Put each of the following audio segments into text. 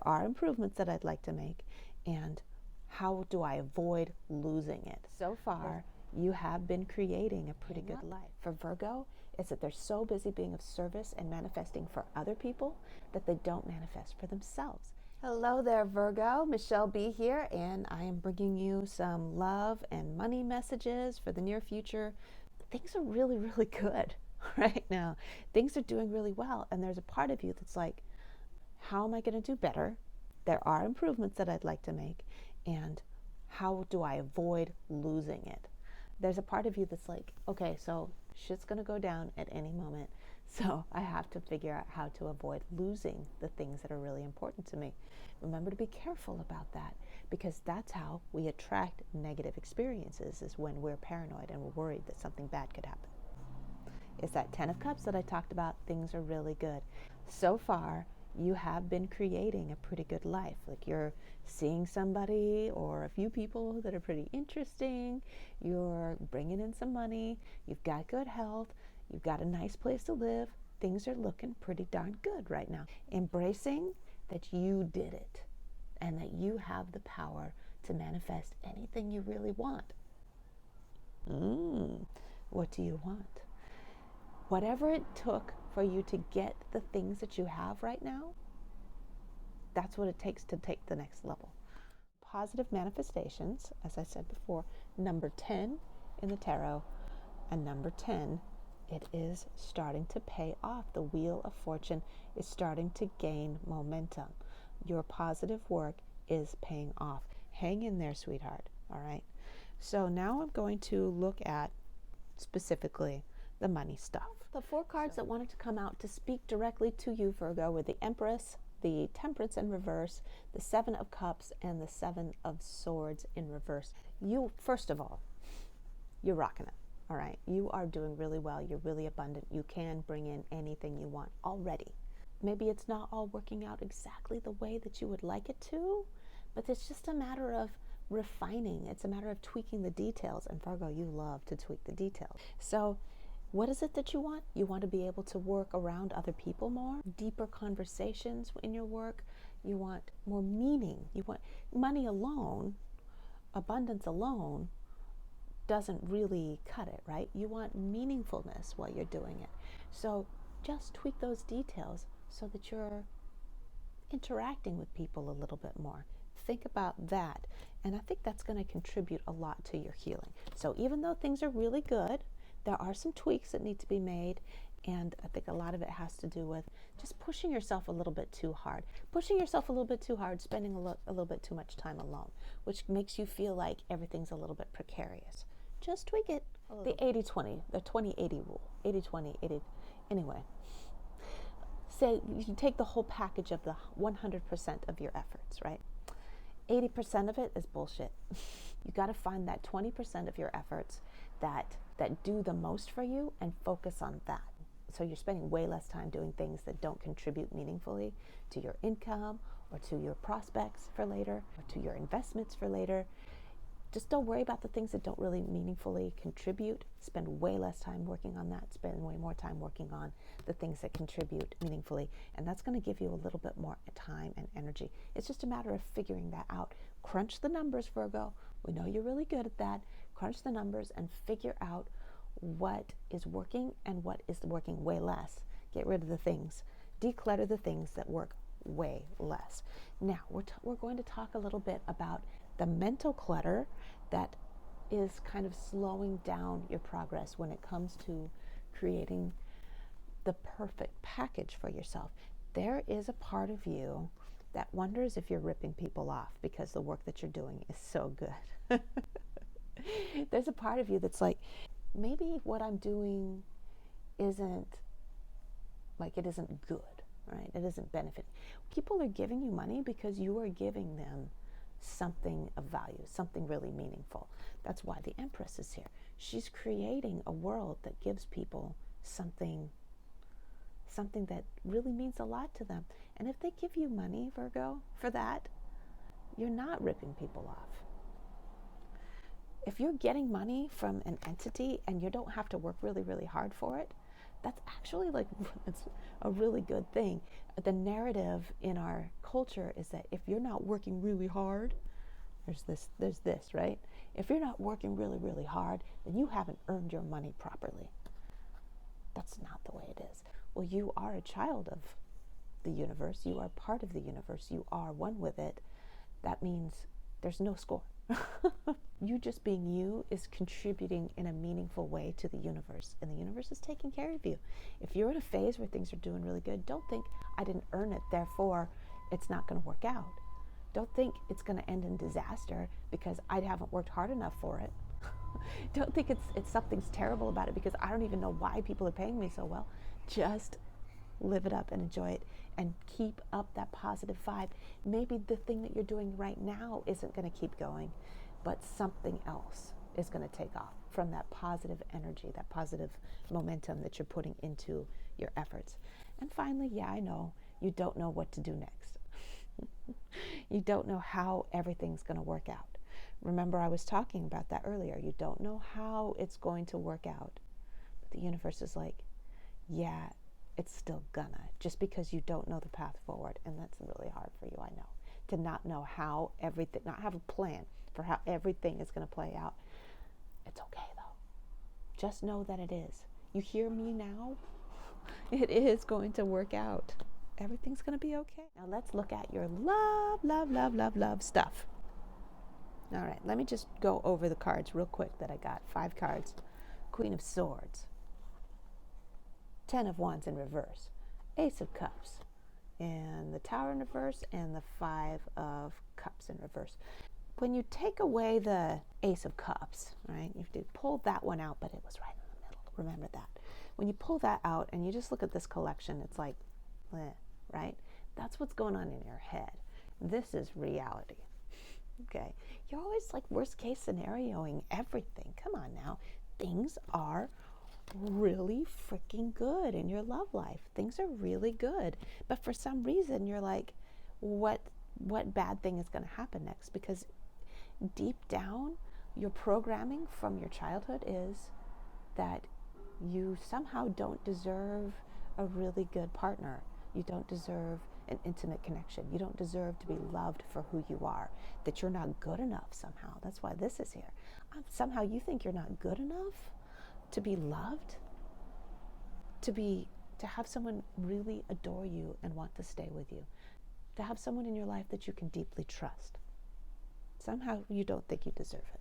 There are improvements that I'd like to make, and how do I avoid losing it? So far, you have been creating a pretty good life. For Virgo, it's that they're so busy being of service and manifesting for other people that they don't manifest for themselves. Hello there, Virgo. Michele B here, and I am bringing you some love and money messages for the near future. Things are really, really good right now. Things are doing really well, and there's a part of you that's like, how am I going to do better? There are improvements that I'd like to make, and how do I avoid losing it? There's a part of you that's like, okay, so shit's going to go down at any moment, so I have to figure out how to avoid losing the things that are really important to me. Remember to be careful about that, because that's how we attract negative experiences, is when we're paranoid and we're worried that something bad could happen. It's that 10 of Cups that I talked about. Things are really good. So far, you have been creating a pretty good life. Like, you're seeing somebody or a few people that are pretty interesting. You're bringing in some money. You've got good health. You've got a nice place to live. Things are looking pretty darn good right now. Embracing that you did it and that you have the power to manifest anything you really want. What do you want? Whatever it took for you to get the things that you have right now, that's what it takes to take the next level. Positive manifestations, as I said before, number 10 in the tarot, and number 10, it is starting to pay off. The Wheel of Fortune is starting to gain momentum. Your positive work is paying off. Hang in there, sweetheart. All right. So now I'm going to look at specifically the money stuff. The 4 cards that wanted to come out to speak directly to you, Virgo, were the Empress, the Temperance in reverse, the 7 of Cups, and the 7 of Swords in reverse. You, first of all, you're rocking it, all right? You are doing really well. You're really abundant. You can bring in anything you want already. Maybe it's not all working out exactly the way that you would like it to, but it's just a matter of refining. It's a matter of tweaking the details, and Virgo, you love to tweak the details. So what is it that you want? You want to be able to work around other people more, deeper conversations in your work. You want more meaning. You want money alone, abundance alone doesn't really cut it, right? You want meaningfulness while you're doing it. So just tweak those details so that you're interacting with people a little bit more. Think about that. And I think that's going to contribute a lot to your healing. So even though things are really good, there are some tweaks that need to be made, and I think a lot of it has to do with just pushing yourself a little bit too hard. Pushing yourself a little bit too hard, spending a little bit too much time alone, which makes you feel like everything's a little bit precarious. Just tweak it. The 80-20, the 20-80 rule. 80-20, 80. Anyway, say you take the whole package of the 100% of your efforts, right? 80% of it is bullshit. You got to find that 20% of your efforts that do the most for you and focus on that. So you're spending way less time doing things that don't contribute meaningfully to your income or to your prospects for later or to your investments for later. Just don't worry about the things that don't really meaningfully contribute. Spend way less time working on that. Spend way more time working on the things that contribute meaningfully. And that's going to give you a little bit more time and energy. It's just a matter of figuring that out. Crunch the numbers, Virgo. We know you're really good at that. Crunch the numbers and figure out what is working and what is working way less. Get rid of the things. Declutter the things that work way less. Now, we're going to talk a little bit about the mental clutter that is kind of slowing down your progress when it comes to creating the perfect package for yourself. There is a part of you that wonders if you're ripping people off because the work that you're doing is so good. There's a part of you that's like, maybe what I'm doing isn't good, right? It isn't benefiting. People are giving you money because you are giving them something of value, something really meaningful. That's why the Empress is here. She's creating a world that gives people something that really means a lot to them. And if they give you money, Virgo, for that, you're not ripping people off. If you're getting money from an entity and you don't have to work really, really hard for it, That's actually like, it's a really good thing. The narrative in our culture is that if you're not working really hard, there's this, right? If you're not working really, really hard, then you haven't earned your money properly. That's not the way it is. Well, you are a child of the universe. You are part of the universe. You are one with it. That means there's no score. You just being you is contributing in a meaningful way to the universe, and the universe is taking care of you. If you're in a phase where things are doing really good, don't think I didn't earn it, therefore it's not going to work out. Don't think it's going to end in disaster because I haven't worked hard enough for it. Don't think it's something's terrible about it because I don't even know why people are paying me so well. Just live it up and enjoy it and keep up that positive vibe. Maybe the thing that you're doing right now isn't going to keep going, but something else is going to take off from that positive energy, that positive momentum that you're putting into your efforts. And finally, yeah, I know you don't know what to do next. You don't know how everything's going to work out. Remember, I was talking about that earlier. You don't know how it's going to work out. But the universe is like, yeah, it's still gonna, just because you don't know the path forward. And that's really hard for you, I know, to not know how everything, not have a plan for how everything is going to play out. It's okay though. Just know that it is. You hear me now? It is going to work out. Everything's going to be okay. Now let's look at your love stuff. All right, let me just go over the cards real quick that I got. 5 cards. Queen of Swords. 10 of Wands in reverse. Ace of Cups. And the Tower in reverse, and the 5 of Cups in reverse. When you take away the Ace of Cups, right, you have to pull that one out, but it was right in the middle. Remember that. When you pull that out and you just look at this collection, it's like, right? That's what's going on in your head. This is reality. Okay? You're always like worst case scenarioing everything. Come on now. Things are really freaking good in your love life. Things are really good. But for some reason, you're like, what bad thing is going to happen next? Because deep down, your programming from your childhood is that you somehow don't deserve a really good partner. You don't deserve an intimate connection. You don't deserve to be loved for who you are, that you're not good enough somehow. That's why this is here. Somehow you think you're not good enough to be loved, to have someone really adore you and want to stay with you, to have someone in your life that you can deeply trust. Somehow you don't think you deserve it.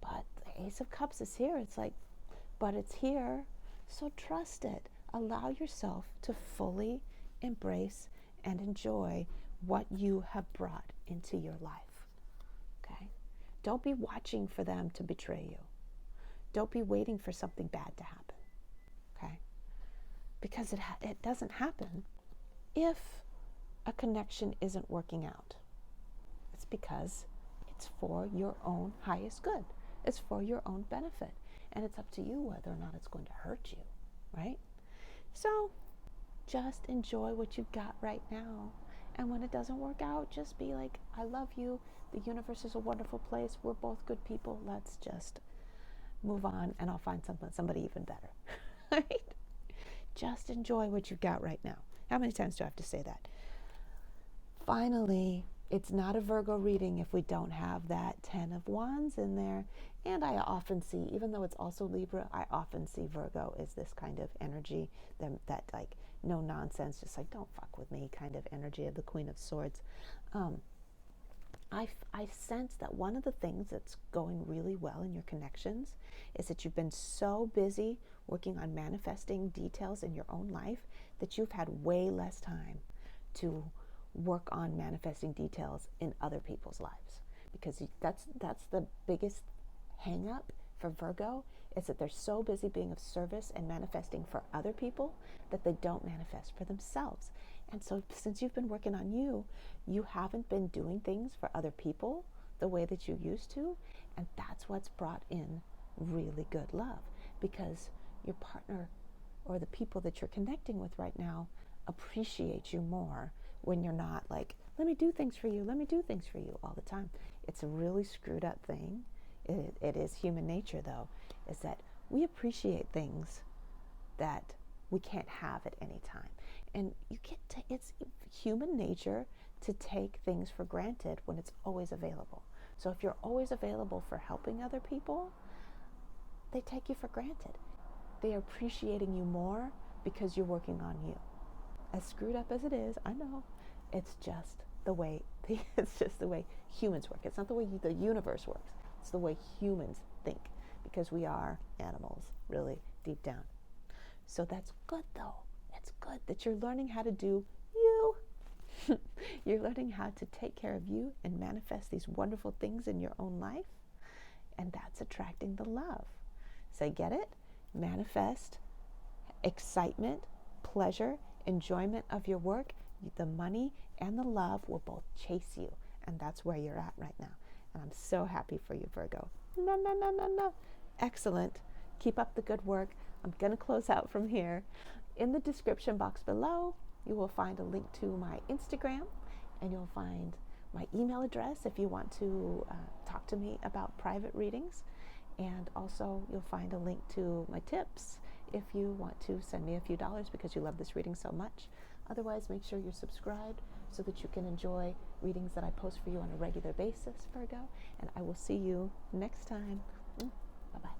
But the Ace of Cups is here. It's like, but it's here, so trust it. Allow yourself to fully embrace and enjoy what you have brought into your life. Okay? Don't be watching for them to betray you. Don't be waiting for something bad to happen. Okay? Because it doesn't happen if a connection isn't working out. It's because it's for your own highest good. It's for your own benefit. And it's up to you whether or not it's going to hurt you, right? So just enjoy what you've got right now. And when it doesn't work out, just be like, I love you. The universe is a wonderful place. We're both good people. Let's just move on, and I'll find somebody even better. Right? Just enjoy what you've got right now. How many times do I have to say that? Finally, it's not a Virgo reading if we don't have that 10 of Wands in there. And I often see, even though it's also Libra, I often see Virgo as this kind of energy, that like no nonsense, just like don't fuck with me kind of energy of the Queen of Swords. I sense that one of the things that's going really well in your connections is that you've been so busy working on manifesting details in your own life that you've had way less time to work on manifesting details in other people's lives. Because that's the biggest hang up for Virgo, is that they're so busy being of service and manifesting for other people that they don't manifest for themselves. And so since you've been working on you, you haven't been doing things for other people the way that you used to. And that's what's brought in really good love, because your partner or the people that you're connecting with right now appreciate you more when you're not like, let me do things for you all the time. It's a really screwed up thing. It is human nature, though, is that we appreciate things that we can't have at any time. And you get to, it's human nature to take things for granted when it's always available. So if you're always available for helping other people, they take you for granted. They are appreciating you more because you're working on you. As screwed up as it is, I know, it's just the way humans work. It's not the way the universe works. It's the way humans think, because we are animals, really, deep down. So that's good, though. It's good that you're learning how to do you. You're learning how to take care of you and manifest these wonderful things in your own life. And that's attracting the love. So get it? Manifest excitement, pleasure, enjoyment of your work. The money and the love will both chase you. And that's where you're at right now. And I'm so happy for you, Virgo. No. Excellent. Keep up the good work. I'm going to close out from here. In the description box below, you will find a link to my Instagram, and you'll find my email address if you want to talk to me about private readings. And also, you'll find a link to my tips if you want to send me a few dollars because you love this reading so much. Otherwise, make sure you're subscribed so that you can enjoy readings that I post for you on a regular basis, Virgo. And I will see you next time. Bye-bye.